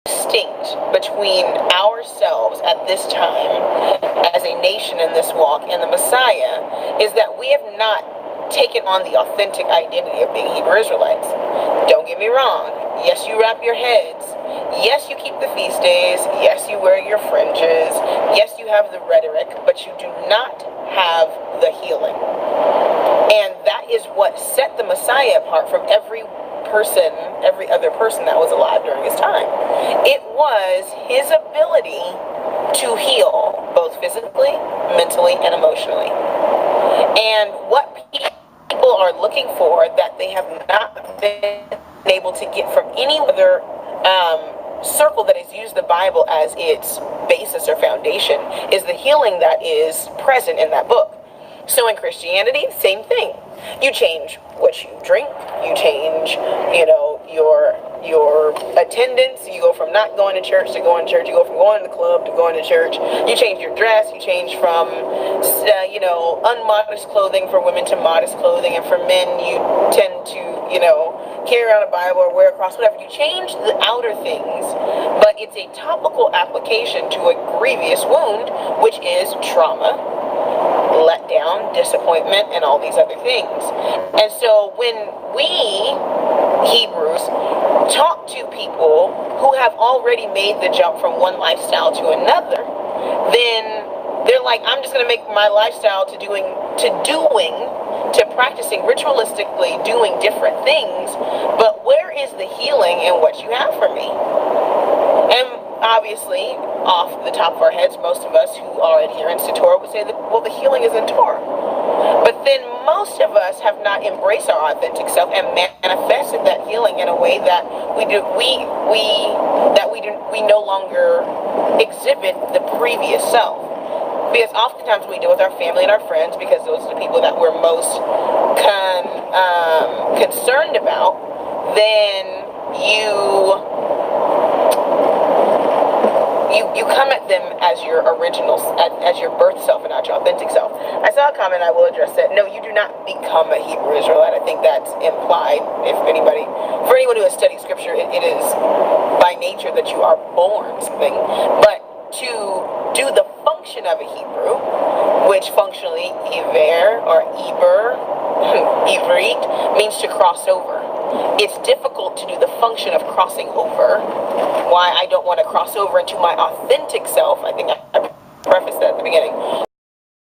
distinct between ourselves at this time as a nation in this walk and the Messiah is that we have not taken on the authentic identity of being Hebrew Israelites. Don't get me wrong. Yes, you wrap your heads. Yes, you keep the feast days. Yes, you wear your fringes. Yes, you have the rhetoric, but you do not have the healing. And that is what set the Messiah apart from every other person that was alive during his time. It was his ability to heal, both physically, mentally, and emotionally. And what people are looking for that they have not been able to get from any other circle that has used the Bible as its basis or foundation is the healing that is present in that book. So in Christianity, same thing. You change what you drink, you change, your attendance, you go from not going to church to going to church, you go from going to the club to going to church, you change your dress, you change from, unmodest clothing for women to modest clothing, and for men, you tend to, carry around a Bible or wear a cross, whatever. You change the outer things, but it's a topical application to a grievous wound, which is trauma, letdown, disappointment, and all these other things. And so when we Hebrews talk to people who have already made the jump from one lifestyle to another, then they're like, I'm just going to make my lifestyle to practicing ritualistically doing different things, but where is the healing in what you have for me? And obviously, off the top of our heads, most of us who are adherents to Torah would say that, well, the healing is in Torah. But then most of us have not embraced our authentic self and manifested that healing in a way that we no longer exhibit the previous self. Because oftentimes we deal with our family and our friends, because those are the people that we're most concerned about, then you come at them as your original, as your birth self and not your authentic self. I saw a comment, I will address it. No, you do not become a Hebrew Israelite. I think that's implied. For anyone who has studied scripture, it is by nature that you are born something. But to do the function of a Hebrew, which functionally Iver or Iber, Ivrit, means to cross over. It's difficult to do the function of crossing over. Why I don't want to cross over into my authentic self, I think I prefaced that at the beginning,